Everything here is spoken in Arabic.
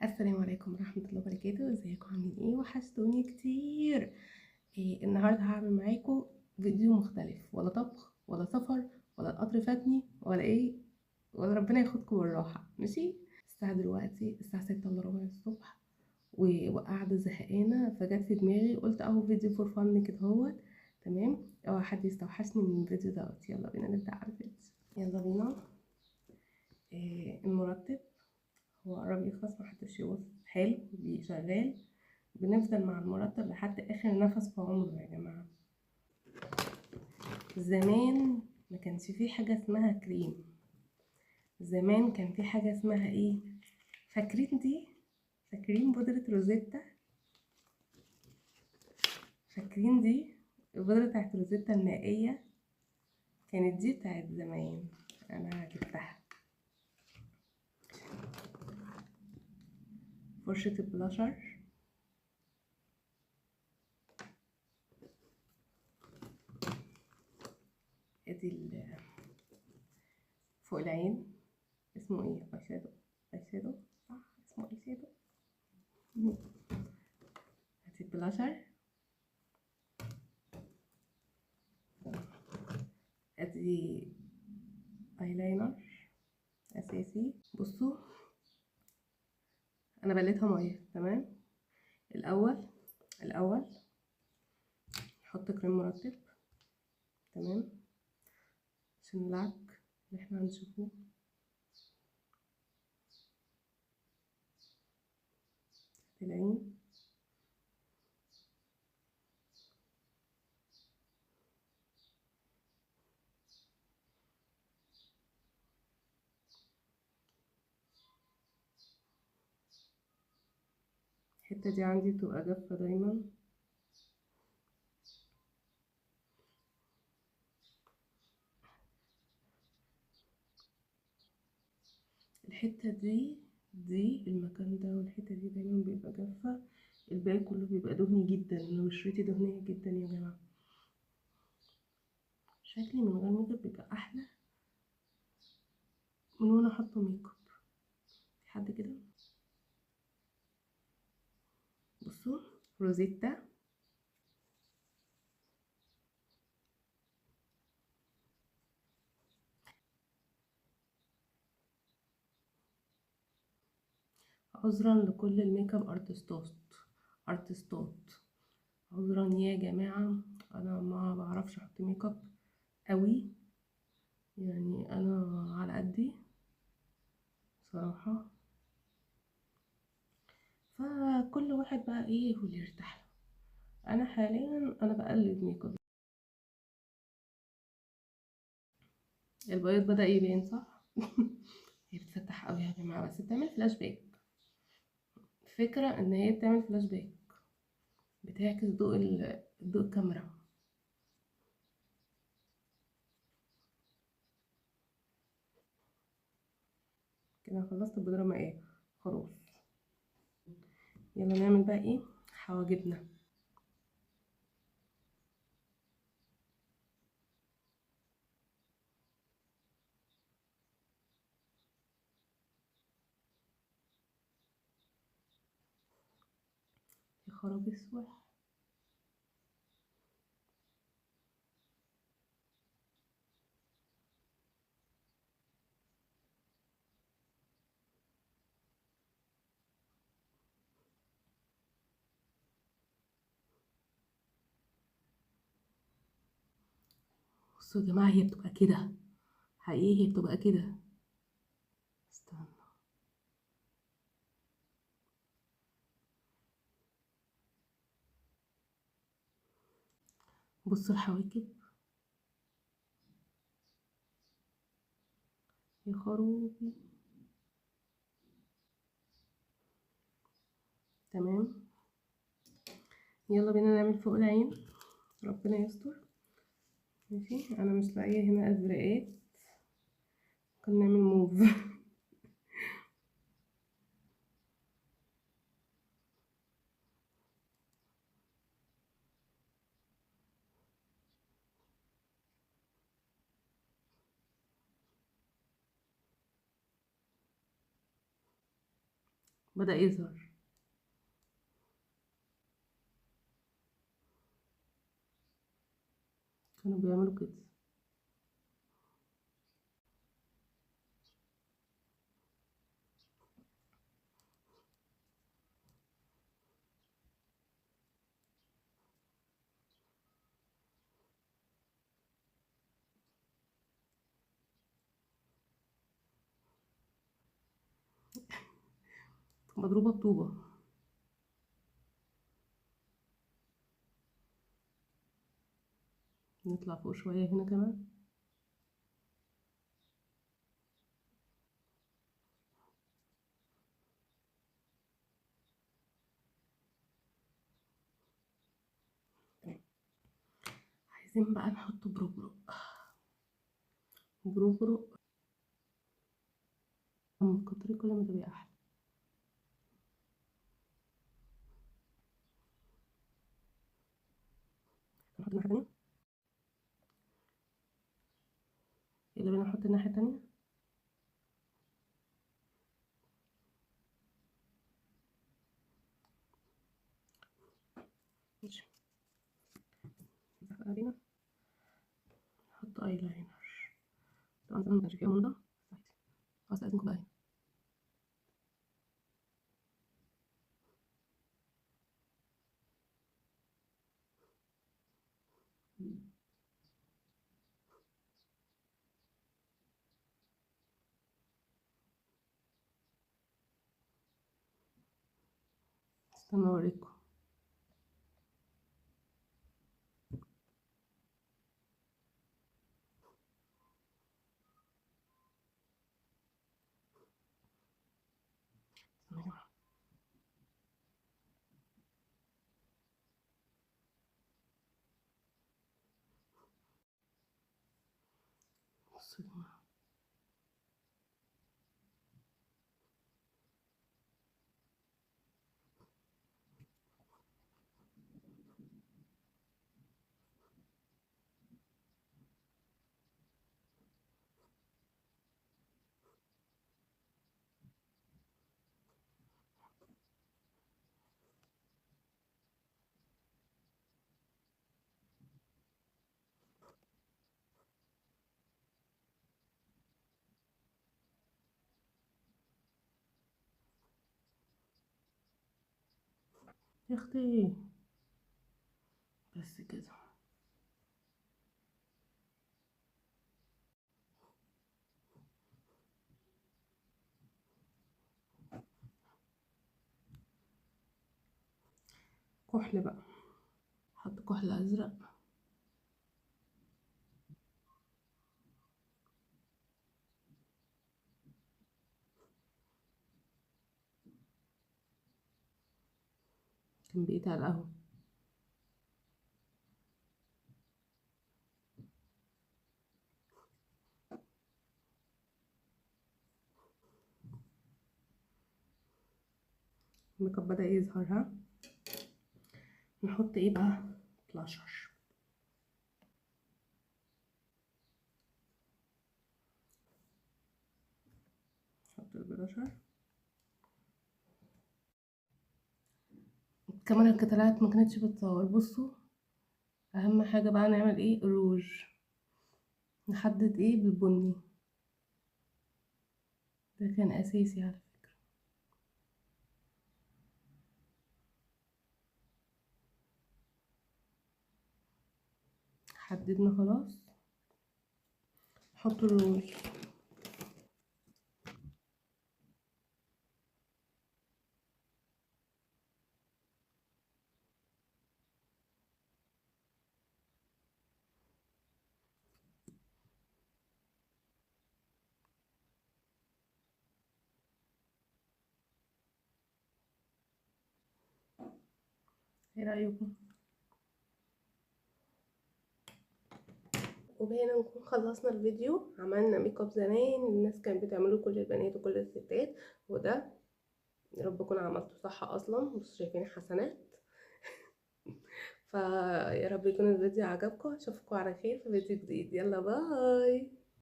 السلام عليكم ورحمة الله وبركاته. ازيكم عاملين ايه؟ وحشتوني كتير. النهاردة هعمل معاكم فيديو مختلف، ولا طبخ ولا سفر ولا القطر فاتني ولا ايه، ولا ربنا ياخدكم بالراحة. ماشي. الساعة دلوقتي الساعة 6:15 الصبح، وقاعدة زهقانة، فجت في دماغي قلت اهو فيديو فور فن كده اهوت. تمام. اوعى حد يستوحشني من الفيديو دوت. يلا بينا نبدأ على الفيديو. يلا بينا. المرتب هو قرب يخلص، محدش يبص. حلو شغال. بنفضل مع المرتب لحد اخر نفس في عمره يا جماعة. زمان ما كانش فيه حاجة اسمها كريم. زمان كان في حاجة اسمها ايه؟ فاكرين دي؟ فاكرين بودرة روزيتا؟ فاكرين دي؟ البودرة بتاعت روزيتا المائية كانت دي بتاعت زمان. انا جبتها. فرشة البلاشر، ادي فوق العين. اسمه ايه؟ اي شادو. اي شادو، صح اسمه اي شادو. ادي البلاشر، ادي ايلاينر اساسي. بصوا، انا بليتها ميه. تمام. الاول نحط كريم مرطب. تمام. عشان العك اللي احنا هنشوفه. العين، الحته دي عندي بتبقى جافه دايما. الحته دي المكان ده، والحته دي دايما بيبقى جافه. الباقي كله بيبقى دهني جدا. انا بشرتي دهنيه جدا يا جماعه. شكلي من غير ميك اب بيبقى احلى من وانا حاطه ميك اب. في حد كده؟ بصوا، روزيتا. عذرا لكل الميك اب ارتستات. عذرا يا جماعه. انا ما بعرفش احط ميك اب قوي، يعني انا على قدي صراحه. فكل واحد بقى ايه واللي يرتاح له. انا حاليا انا بقلد ميك اب. البياض بدأ يبان، صح؟ هي بتفتح قوي يا جماعه، بس بتعمل فلاش باك. فكره ان هي بتعمل فلاش باك، بتعكس ضوء الكاميرا. كده خلصت البودرة مائية خلاص. يلا نعمل بقى ايه؟ حواجبنا. يا خراب اسود. بصوا يا جماعة، هي بتبقى كده حقيقي، هي بتبقى كده. استنى. بصوا الحواجب. يا خروبي. تمام. يلا بينا نعمل فوق العين. ربنا يستر. ماشي. انا مش لاقيه هنا ازرقات، ممكن نعمل موف. بدأ يظهر. كانوا بيعملوا كده. مضروبة بطوبة. نطلع فوق شوية هنا كمان. عايزين بقى نحط بروبرو. بروبرو من كتر كل ما تبقى احلى. نحط الناحية التانية. يلا بينا نحط الناحية التانية. ماشي. بقى بينا نحط ايلاينر. طبعا زمان مكانش فيه ألوان ده، بس عادي. هستأذنكم بقى هنا. استنى اوريكم. استنى يا جماعة. بصوا يا جماعة. يا اختي بس كده. كحل بقى. حط كحل ازرق. كان بقيت على القهوة. الميك اب بدأ يظهر ها. نحط ايه بقى؟ بلاشر. نحط البلاشر. الكاميرا اللي طلعت ما كانتش بتصور. بصوا اهم حاجة بقى نعمل ايه؟ الروج. نحدد ايه؟ بالبني. ده كان اساسي على فكرة. حددنا خلاص. نحط الروج. ايه رأيكم؟ وبهنا نكون خلصنا الفيديو. عملنا ميك اب زمان الناس كانت بتعمله، كل البنات وكل الستات، وده يا رب اكون عملته صح اصلا. بصوا شايفين حسنات. فيا رب يكون الفيديو عجبكم. اشوفكم على خير في فيديو جديد. يلا باي.